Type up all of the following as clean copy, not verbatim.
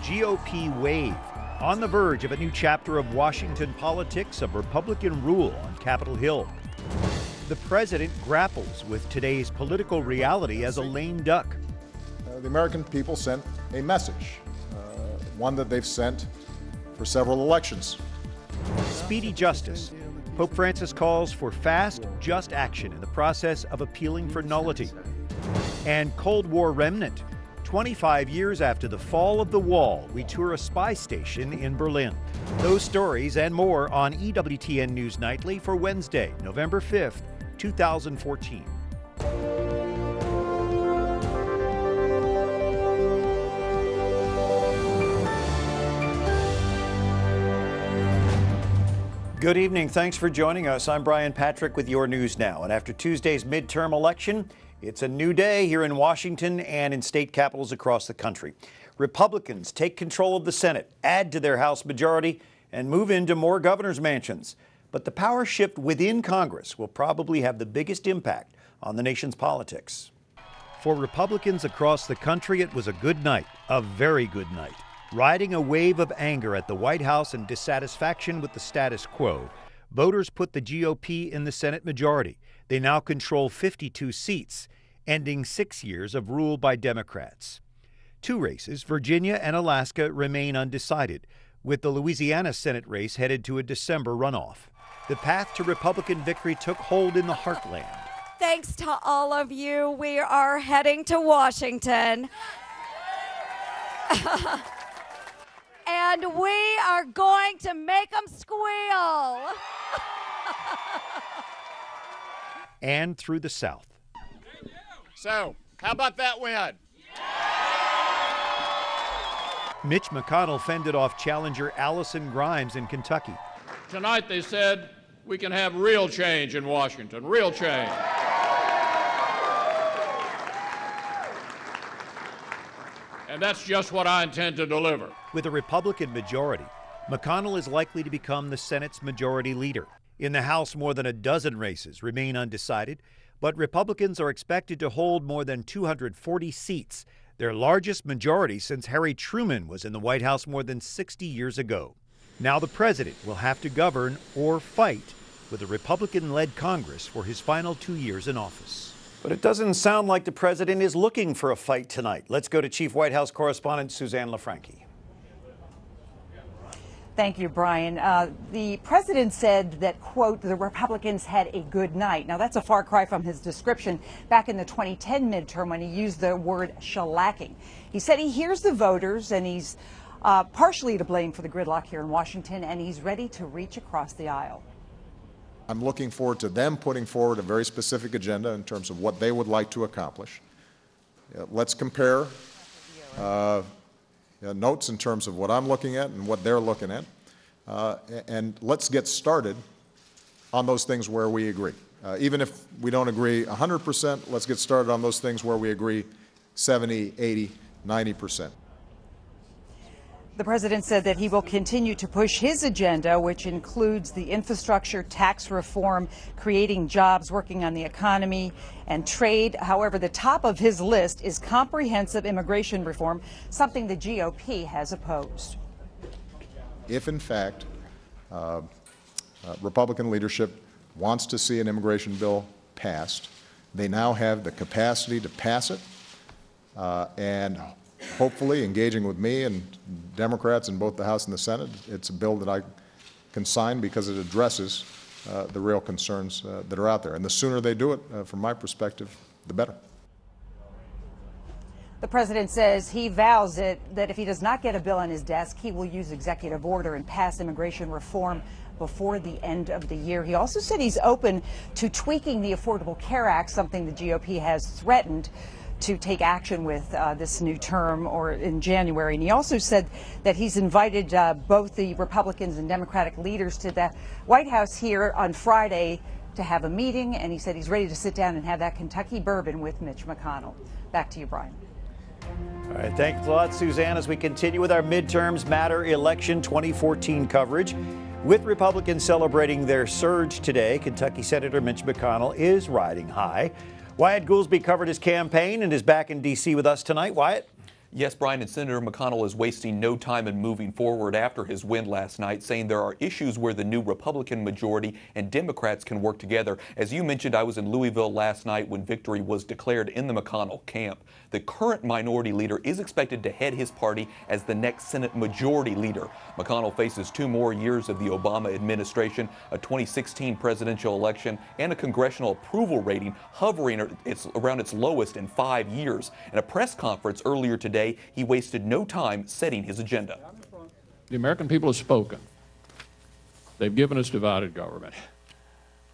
GOP wave, on the verge of a new chapter of Washington politics of Republican rule on Capitol Hill. The president grapples with today's political reality as a lame duck. The American people sent a message, one that they've sent for several elections. Speedy justice. Pope Francis calls for fast, just action in the process of appealing for nullity. And Cold War remnant. 25 years after the fall of the wall, we tour a spy station in Berlin. Those stories and more on EWTN News Nightly for Wednesday, November 5th, 2014. Good evening. Thanks for joining us. I'm Brian Patrick with your news now. And after Tuesday's midterm election, it's a new day here in Washington and in state capitals across the country. Republicans take control of the Senate, add to their House majority, and move into more governor's mansions. But the power shift within Congress will probably have the biggest impact on the nation's politics. For Republicans across the country, it was a good night, a very good night. Riding a wave of anger at the White House and dissatisfaction with the status quo, voters put the GOP in the Senate majority. They now control 52 seats, ending 6 years of rule by Democrats. Two races, Virginia and Alaska, remain undecided, with the Louisiana Senate race headed to a December runoff. The path to Republican victory took hold in the heartland. Thanks to all of you, we are heading to Washington. And we are going to make them squeal. And through the South. So, how about that win? Mitch McConnell fended off challenger Allison Grimes in Kentucky. Tonight they said we can have real change in Washington, real change. And that's just what I intend to deliver. With a Republican majority, McConnell is likely to become the Senate's majority leader. In the House, more than a dozen races remain undecided, but Republicans are expected to hold more than 240 seats, their largest majority since Harry Truman was in the White House more than 60 years ago. Now the president will have to govern or fight with a Republican-led Congress for his final 2 years in office. But it doesn't sound like the president is looking for a fight tonight. Let's go to Chief White House correspondent Suzanne LaFranchi. Thank you, Brian. The president said that, quote, the Republicans had a good night. Now, that's a far cry from his description back in the 2010 midterm when he used the word shellacking. He said he hears the voters and he's partially to blame for the gridlock here in Washington, and he's ready to reach across the aisle. I'm looking forward to them putting forward a very specific agenda in terms of what they would like to accomplish. Let's compare notes in terms of what I'm looking at and what they're looking at, and let's get started on those things where we agree. Even if we don't agree 100%, let's get started on those things where we agree 70, 80, 90%. The president said that he will continue to push his agenda, which includes the infrastructure, tax reform, creating jobs, working on the economy, and trade. However, the top of his list is comprehensive immigration reform, something the GOP has opposed. If, in fact, Republican leadership wants to see an immigration bill passed, they now have the capacity to pass it, and hopefully, engaging with me and Democrats in both the House and the Senate, it's a bill that I can sign because it addresses the real concerns that are out there. And the sooner they do it, from my perspective, the better. The president says he vows that if he does not get a bill on his desk, he will use executive order and pass immigration reform before the end of the year. He also said he's open to tweaking the Affordable Care Act, something the GOP has threatened to take action with this new term or in January. And he also said that he's invited both the Republicans and Democratic leaders to the White House here on Friday to have a meeting. And he said he's ready to sit down and have that Kentucky bourbon with Mitch McConnell. Back to you, Brian. All right, thanks a lot, Suzanne, as we continue with our Midterms Matter election 2014 coverage. With Republicans celebrating their surge today, Kentucky Senator Mitch McConnell is riding high. Wyatt Goolsby covered his campaign and is back in D.C. with us tonight. Wyatt? Yes, Brian, and Senator McConnell is wasting no time in moving forward after his win last night, saying there are issues where the new Republican majority and Democrats can work together. As you mentioned, I was in Louisville last night when victory was declared in the McConnell camp. The current minority leader is expected to head his party as the next Senate majority leader. McConnell faces 2 more years of the Obama administration, a 2016 presidential election, and a congressional approval rating hovering around its lowest in 5 years. In a press conference earlier today, he wasted no time setting his agenda. The American people have spoken. They've given us divided government.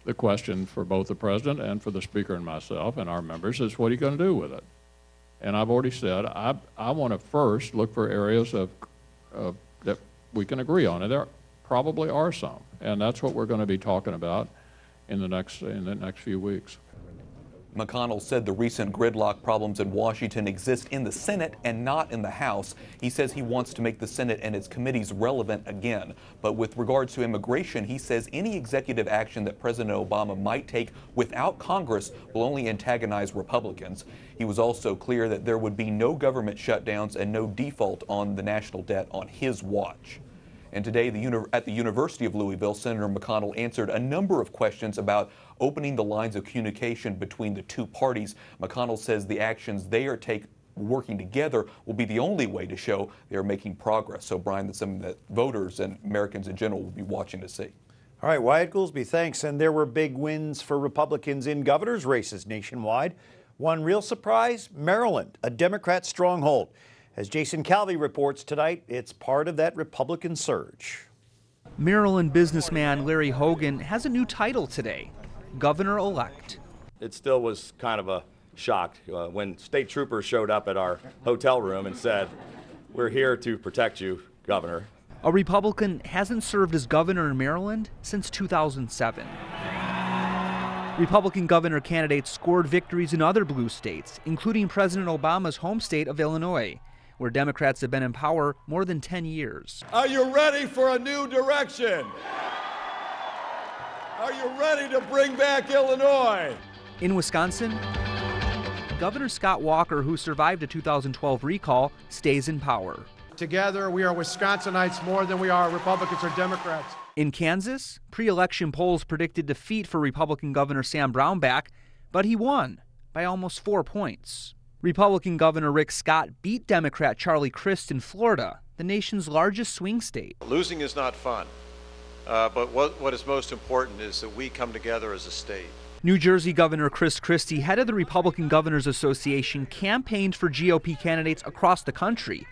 The question for both the president and for the speaker and myself and our members is, what are you going to do with it? And I've already said I want to first look for areas that we can agree on, and there probably are some, and that's what we're going to be talking about in the next few weeks. McConnell said the recent gridlock problems in Washington exist in the Senate and not in the House. He says he wants to make the Senate and its committees relevant again. But with regards to immigration, he says any executive action that President Obama might take without Congress will only antagonize Republicans. He was also clear that there would be no government shutdowns and no default on the national debt on his watch. And today at the University of Louisville, Senator McConnell answered a number of questions about opening the lines of communication between the two parties. McConnell says the actions they are working together will be the only way to show they are making progress. So, Brian, that's something that voters and Americans in general will be watching to see. All right, Wyatt Goolsby, thanks. And there were big wins for Republicans in governor's races nationwide. One real surprise, Maryland, a Democrat stronghold. As Jason Calvi reports tonight, it's part of that Republican surge. Maryland businessman Larry Hogan has a new title today, governor-elect. It still was kind of a shock when state troopers showed up at our hotel room and said, "We're here to protect you, Governor." A Republican hasn't served as governor in Maryland since 2007. Republican governor candidates scored victories in other blue states, including President Obama's home state of Illinois, where Democrats have been in power more than 10 years. Are you ready for a new direction? Are you ready to bring back Illinois? In Wisconsin, Governor Scott Walker, who survived a 2012 recall, stays in power. Together, we are Wisconsinites more than we are Republicans or Democrats. In Kansas, pre-election polls predicted defeat for Republican Governor Sam Brownback, but he won by almost 4 points. Republican Governor Rick Scott beat Democrat Charlie Crist in Florida, the nation's largest swing state. Losing is not fun, but what is most important is that we come together as a state. New Jersey Governor Chris Christie, head of the Republican Governors Association, campaigned for GOP candidates across the country,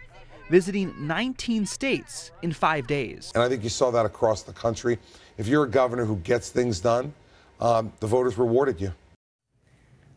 visiting 19 states in 5 days. And I think you saw that across the country. If you're a governor who gets things done, the voters rewarded you.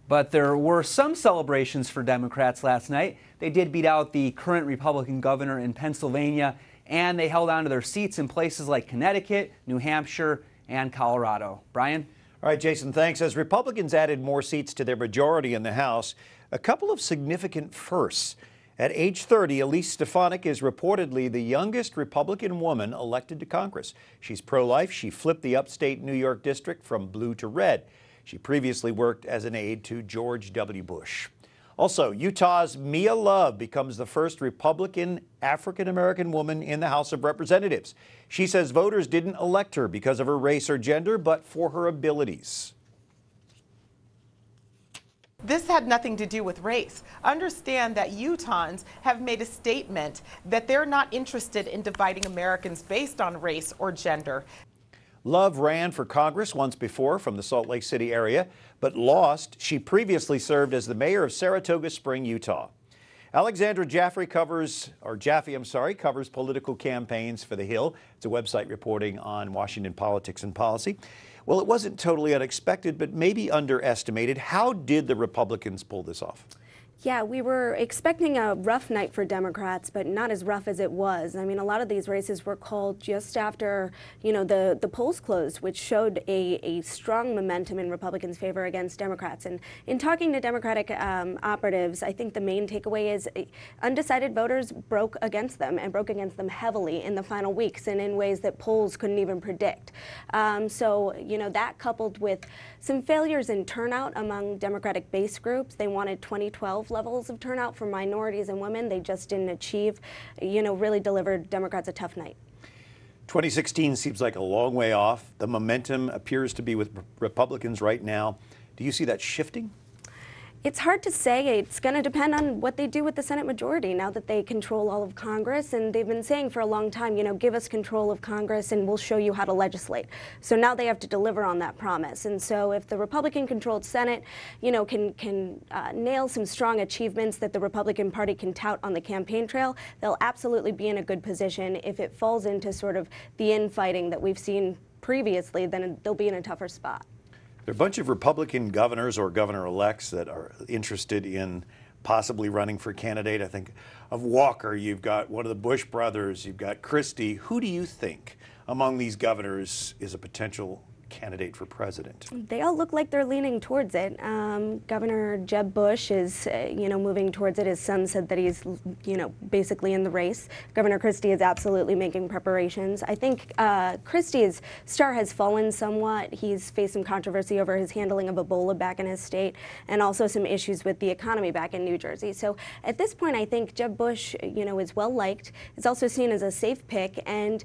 But there were some celebrations for Democrats last night. They did beat out the current Republican governor in Pennsylvania, and they held on to their seats in places like Connecticut, New Hampshire, and Colorado. Brian? All right, Jason, thanks. As Republicans added more seats to their majority in the House, a couple of significant firsts. At age 30, Elise Stefanik is reportedly the youngest Republican woman elected to Congress. She's pro-life. She flipped the upstate New York district from blue to red. She previously worked as an aide to George W. Bush. Also, Utah's Mia Love becomes the first Republican African-American woman in the House of Representatives. She says voters didn't elect her because of her race or gender, but for her abilities. This had nothing to do with race. Understand that Utahns have made a statement that they're not interested in dividing Americans based on race or gender. Love ran for Congress once before from the Salt Lake City area, but lost. She previously served as the mayor of Saratoga Spring, Utah. Alexandra Jaffe covers political campaigns for The Hill. It's a website reporting on Washington politics and policy. Well, it wasn't totally unexpected, but maybe underestimated. How did the Republicans pull this off? Yeah, we were expecting a rough night for Democrats, but not as rough as it was. I mean, a lot of these races were called just after, the polls closed, which showed a strong momentum in Republicans' favor against Democrats. And in talking to Democratic operatives, I think the main takeaway is undecided voters broke against them and broke against them heavily in the final weeks and in ways that polls couldn't even predict. So, that coupled with some failures in turnout among Democratic base groups. They wanted 2012 levels of turnout for minorities and women. They just didn't achieve, really delivered Democrats a tough night. 2016 seems like a long way off. The momentum appears to be with Republicans right now. Do you see that shifting? It's hard to say. It's going to depend on what they do with the Senate majority now that they control all of Congress. And they've been saying for a long time, give us control of Congress and we'll show you how to legislate. So now they have to deliver on that promise. And so if the Republican-controlled Senate, can nail some strong achievements that the Republican Party can tout on the campaign trail, they'll absolutely be in a good position. If it falls into sort of the infighting that we've seen previously, then they'll be in a tougher spot. There are a bunch of Republican governors or governor-elects that are interested in possibly running for candidate. I think of Walker, you've got one of the Bush brothers, you've got Christie. Who do you think among these governors is a potential candidate for president? They all look like they're leaning towards it. Governor Jeb Bush is, moving towards it. His son said that he's, basically in the race. Governor Christie is absolutely making preparations. I think Christie's star has fallen somewhat. He's faced some controversy over his handling of Ebola back in his state, and also some issues with the economy back in New Jersey. So at this point, I think Jeb Bush, is well liked. Is also seen as a safe pick, and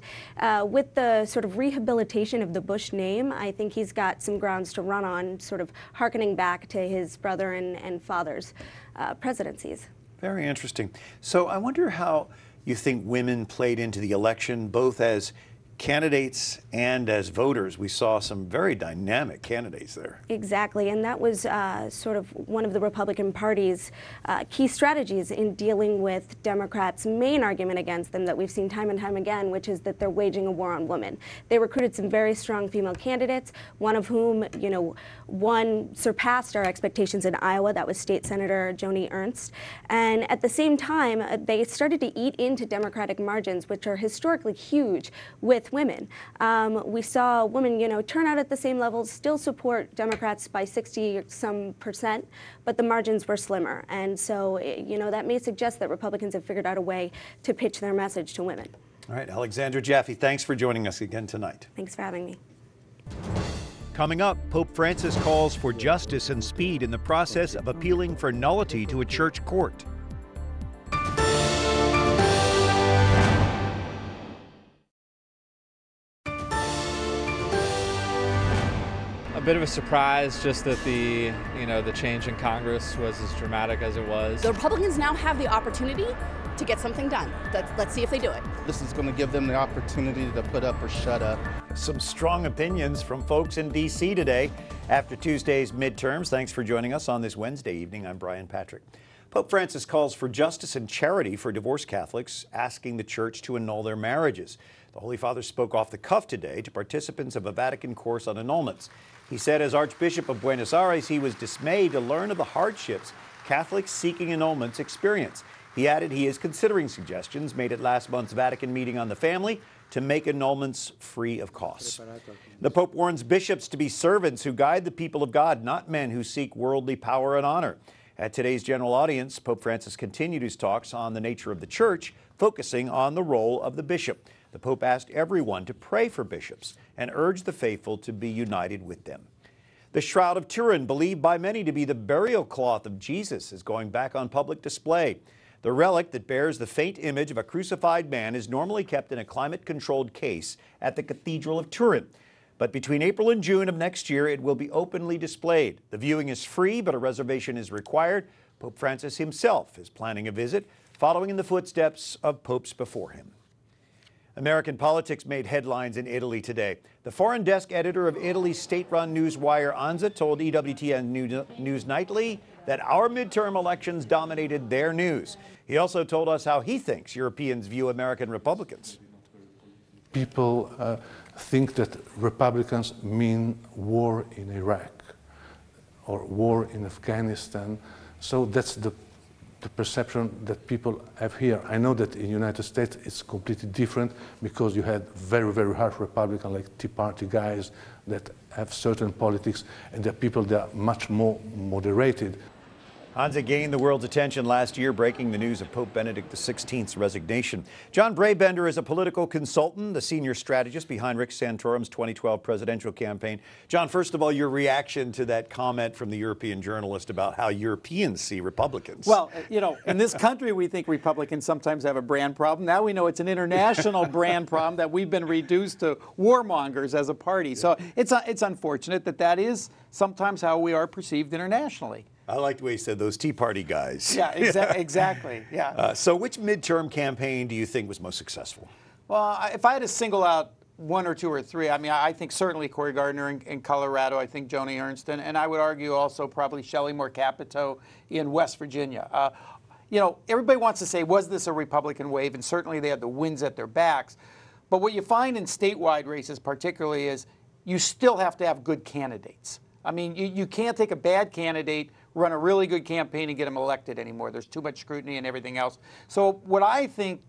with the sort of rehabilitation of the Bush name, I think he's got some grounds to run on, sort of hearkening back to his brother and father's presidencies. Very interesting. So I wonder how you think women played into the election, both as candidates and as voters. We saw some very dynamic candidates there. Exactly, and that was sort of one of the Republican Party's key strategies in dealing with Democrats' main argument against them that we've seen time and time again, which is that they're waging a war on women. They recruited some very strong female candidates, one of whom, one surpassed our expectations in Iowa. That was State Senator Joni Ernst. And at the same time, they started to eat into Democratic margins, which are historically huge with women. We saw women, turn out at the same levels, still support Democrats by 60-some%, but the margins were slimmer. And so, that may suggest that Republicans have figured out a way to pitch their message to women. All right, Alexandra Jaffe, thanks for joining us again tonight. Thanks for having me. Coming up, Pope Francis calls for justice and speed in the process of appealing for nullity to a church court. A bit of a surprise, just that the change in Congress was as dramatic as it was. The Republicans now have the opportunity to get something done. Let's see if they do it. This is going to give them the opportunity to put up or shut up. Some strong opinions from folks in D.C. today after Tuesday's midterms. Thanks for joining us on this Wednesday evening. I'm Brian Patrick. Pope Francis calls for justice and charity for divorced Catholics, asking the church to annul their marriages. The Holy Father spoke off the cuff today to participants of a Vatican course on annulments. He said as Archbishop of Buenos Aires, he was dismayed to learn of the hardships Catholics seeking annulments experience. He added he is considering suggestions made at last month's Vatican meeting on the family to make annulments free of costs. The Pope warns bishops to be servants who guide the people of God, not men who seek worldly power and honor. At today's general audience, Pope Francis continued his talks on the nature of the church, focusing on the role of the bishop. The Pope asked everyone to pray for bishops and urged the faithful to be united with them. The Shroud of Turin, believed by many to be the burial cloth of Jesus, is going back on public display. The relic that bears the faint image of a crucified man is normally kept in a climate-controlled case at the Cathedral of Turin. But between April and June of next year, it will be openly displayed. The viewing is free, but a reservation is required. Pope Francis himself is planning a visit, following in the footsteps of popes before him. American politics made headlines in Italy today. The foreign desk editor of Italy's state-run news wire Anza told EWTN News Nightly that our midterm elections dominated their news. He also told us how he thinks Europeans view American Republicans. People think that Republicans mean war in Iraq or war in Afghanistan. So that's the perception that people have here. I know that in the United States it's completely different because you had very, very harsh Republicans like Tea Party guys that have certain politics, and there are people that are much more moderated. Hansa gained the world's attention last year, breaking the news of Pope Benedict XVI's resignation. John Brabender is a political consultant, the senior strategist behind Rick Santorum's 2012 presidential campaign. John, first of all, your reaction to that comment from the European journalist about how Europeans see Republicans. Well, you know, in this country, we think Republicans sometimes have a brand problem. Now we know it's an international brand problem, that we've been reduced to warmongers as a party. So it's unfortunate that that is sometimes how we are perceived internationally. I like the way you said those Tea Party guys. Yeah, exactly. Yeah. So which midterm campaign do you think was most successful? Well, if I had to single out one or two or three, I mean, I think certainly Cory Gardner in Colorado. I think Joni Ernst, and I would argue also probably Shelley Moore Capito in West Virginia. You know, everybody wants to say, was this a Republican wave? And certainly they had the winds at their backs. But what you find in statewide races particularly is you still have to have good candidates. I mean, you can't take a bad candidate, run a really good campaign, and get them elected anymore. There's too much scrutiny and everything else. So when I think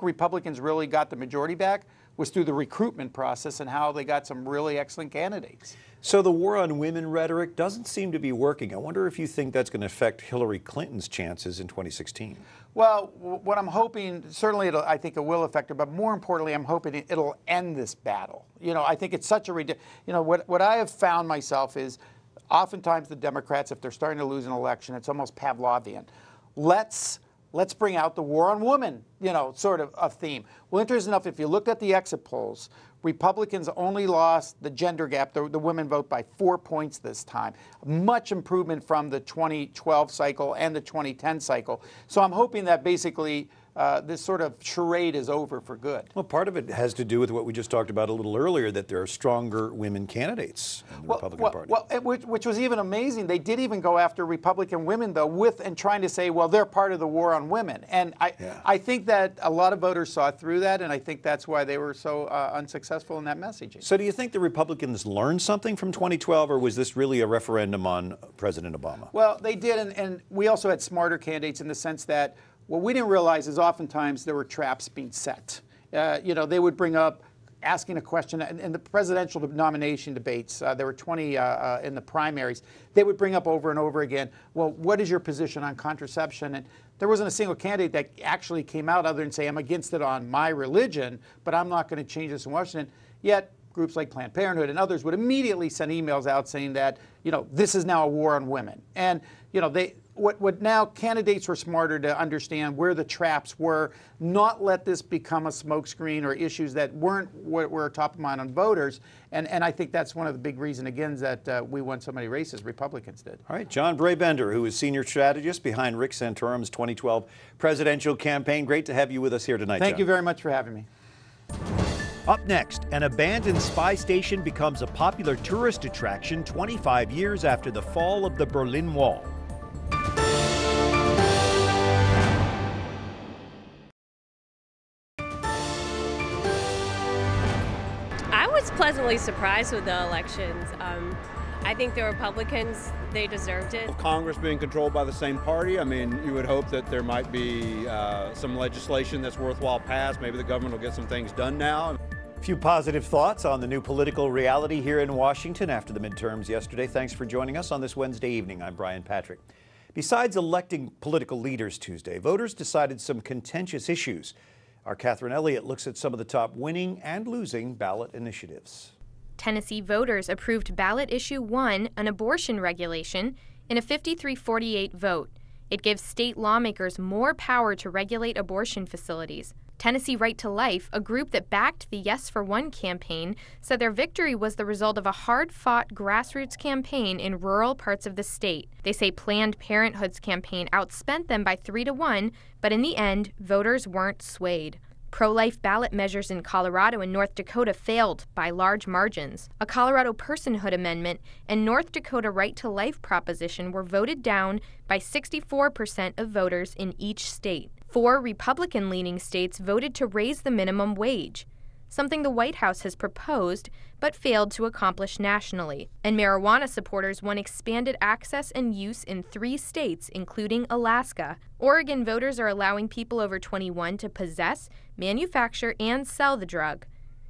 Republicans really got the majority back was through the recruitment process and how they got some really excellent candidates. So the war on women rhetoric doesn't seem to be working. I wonder if you think that's going to affect Hillary Clinton's chances in 2016. Well, what I'm hoping, certainly I think it will affect her, but more importantly, I'm hoping it'll end this battle. You know, I think it's such a ridiculous, you know, what I have found myself is oftentimes the Democrats, if they're starting to lose an election, it's almost Pavlovian. Let's bring out the war on women, you know, sort of a theme. Well, interesting enough, if you looked at the exit polls, Republicans only lost the gender gap, the women vote, by 4 points this time. Much improvement from the 2012 cycle and the 2010 cycle. So I'm hoping that basically this sort of charade is over for good. Well, part of it has to do with what we just talked about a little earlier, that there are stronger women candidates in the Republican Party. Well, which was even amazing. They did even go after Republican women, though, and trying to say, well, they're part of the war on women. And I think that a lot of voters saw through that, and I think that's why they were so unsuccessful in that messaging. So do you think the Republicans learned something from 2012, or was this really a referendum on President Obama? Well, they did, and we also had smarter candidates in the sense that what we didn't realize is oftentimes there were traps being set. You know, they would bring up asking a question in the presidential nomination debates. There were 20 in the primaries. They would bring up over and over again, well, what is your position on contraception? And there wasn't a single candidate that actually came out other than say, I'm against it on my religion, but I'm not going to change this in Washington. Yet groups like Planned Parenthood and others would immediately send emails out saying that, you know, this is now a war on women. And, you know, what now candidates were smarter to understand where the traps were, not let this become a smokescreen or issues that were top of mind on voters. And I think that's one of the big reasons, again, that we won so many races, Republicans did. All right, John Brabender, who is senior strategist behind Rick Santorum's 2012 presidential campaign. Great to have you with us here tonight, Thank John. you very much for having me. Up next, an abandoned spy station becomes a popular tourist attraction 25 years after the fall of the Berlin Wall. I was pleasantly surprised with the elections. I think the Republicans, they deserved it. Congress being controlled by the same party, I mean, you would hope that there might be some legislation that's worthwhile passed. Maybe the government will get some things done now. A few positive thoughts on the new political reality here in Washington after the midterms yesterday. Thanks for joining us on this Wednesday evening. I'm Brian Patrick. Besides electing political leaders Tuesday, voters decided some contentious issues. Our Catherine Elliott looks at some of the top winning and losing ballot initiatives. Tennessee voters approved ballot issue 1, an abortion regulation, in a 53-48 vote. It gives state lawmakers more power to regulate abortion facilities. Tennessee Right to Life, a group that backed the Yes for One campaign, said their victory was the result of a hard-fought grassroots campaign in rural parts of the state. They say Planned Parenthood's campaign outspent them by 3-1, but in the end, voters weren't swayed. Pro-life ballot measures in Colorado and North Dakota failed by large margins. A Colorado personhood amendment and North Dakota Right to Life proposition were voted down by 64% of voters in each state. 4 Republican-leaning states voted to raise the minimum wage, something the White House has proposed but failed to accomplish nationally. And marijuana supporters won expanded access and use in 3 states, including Alaska. Oregon voters are allowing people over 21 to possess, manufacture, and sell the drug.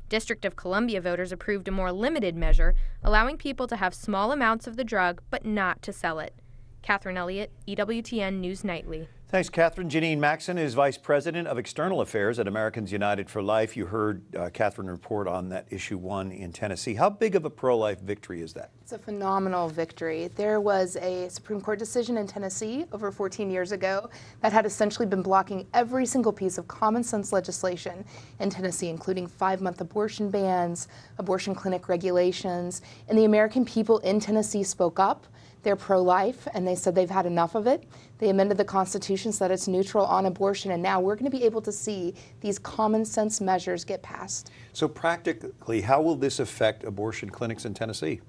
District of Columbia voters approved a more limited measure, allowing people to have small amounts of the drug but not to sell it. Catherine Elliott, EWTN News Nightly. Thanks, Catherine. Janine Maxon is Vice President of External Affairs at Americans United for Life. You heard Catherine report on that issue 1 in Tennessee. How big of a pro-life victory is that? It's a phenomenal victory. There was a Supreme Court decision in Tennessee over 14 years ago that had essentially been blocking every single piece of common sense legislation in Tennessee, including 5-month abortion bans, abortion clinic regulations. And the American people in Tennessee spoke up. They're pro-life, and they said they've had enough of it. They amended the Constitution so that it's neutral on abortion, and now we're going to be able to see these common sense measures get passed. So practically, how will this affect abortion clinics in Tennessee?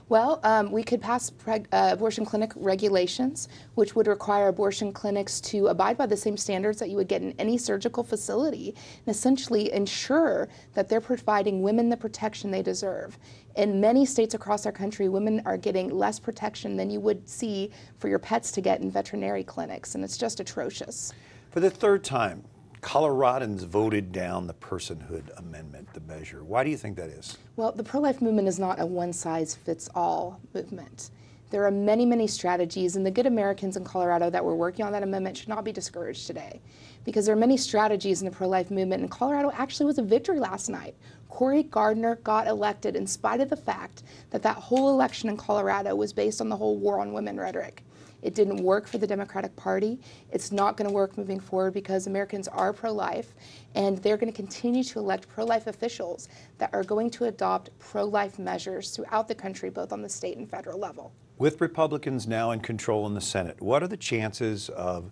Well, we could pass abortion clinic regulations, which would require abortion clinics to abide by the same standards that you would get in any surgical facility, and essentially ensure that they're providing women the protection they deserve. In many states across our country, women are getting less protection than you would see for your pets to get in veterinary clinics, and it's just atrocious. For the third time, Coloradans voted down the personhood amendment, the measure. Why do you think that is? Well, the pro-life movement is not a one-size-fits-all movement. There are many, many strategies, and the good Americans in Colorado that were working on that amendment should not be discouraged today, because there are many strategies in the pro-life movement, and Colorado actually was a victory last night. Cory Gardner got elected in spite of the fact that that whole election in Colorado was based on the whole war on women rhetoric. It didn't work for the Democratic Party. It's not going to work moving forward because Americans are pro-life, and they're going to continue to elect pro-life officials that are going to adopt pro-life measures throughout the country, both on the state and federal level. With Republicans now in control in the Senate, what are the chances of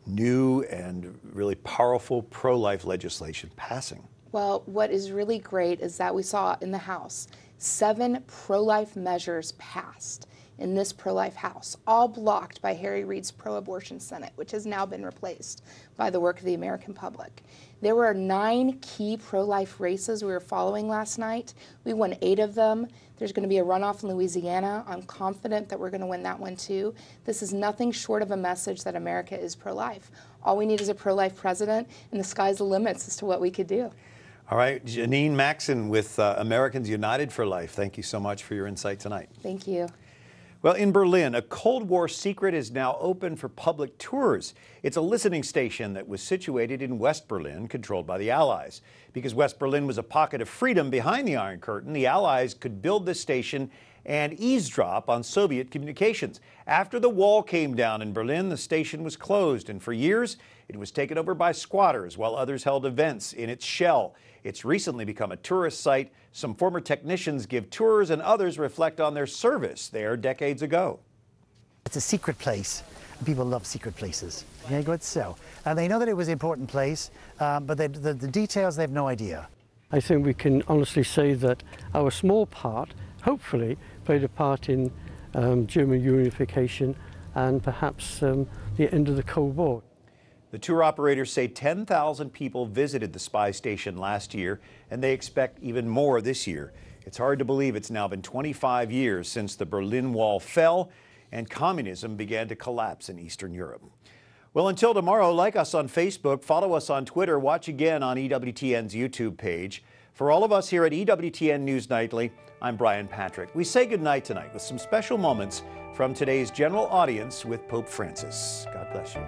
new and really powerful pro-life legislation passing? Well, what is really great is that we saw in the House 7 pro-life measures passed in this pro-life House, all blocked by Harry Reid's pro-abortion Senate, which has now been replaced by the work of the American public. There were 9 key pro-life races we were following last night. We won 8 of them. There's going to be a runoff in Louisiana. I'm confident that we're going to win that one too. This is nothing short of a message that America is pro-life. All we need is a pro-life president, and the sky's the limits as to what we could do. All right, Janine Maxon with Americans United for Life. Thank you so much for your insight tonight. Thank you. Well, in Berlin, a Cold War secret is now open for public tours. It's a listening station that was situated in West Berlin, controlled by the Allies. Because West Berlin was a pocket of freedom behind the Iron Curtain, the Allies could build this station and eavesdrop on Soviet communications. After the wall came down in Berlin, the station was closed, and for years, it was taken over by squatters while others held events in its shell. It's recently become a tourist site. Some former technicians give tours, and others reflect on their service there decades ago. It's a secret place. People love secret places. Yeah, good so. And they know that it was an important place, but the details, they have no idea. I think we can honestly say that our small part, hopefully, played a part in German unification and perhaps the end of the Cold War. The tour operators say 10,000 people visited the spy station last year, and they expect even more this year. It's hard to believe it's now been 25 years since the Berlin Wall fell and communism began to collapse in Eastern Europe. Well, until tomorrow, like us on Facebook, follow us on Twitter, watch again on EWTN's YouTube page. For all of us here at EWTN News Nightly, I'm Brian Patrick. We say goodnight tonight with some special moments from today's general audience with Pope Francis. God bless you.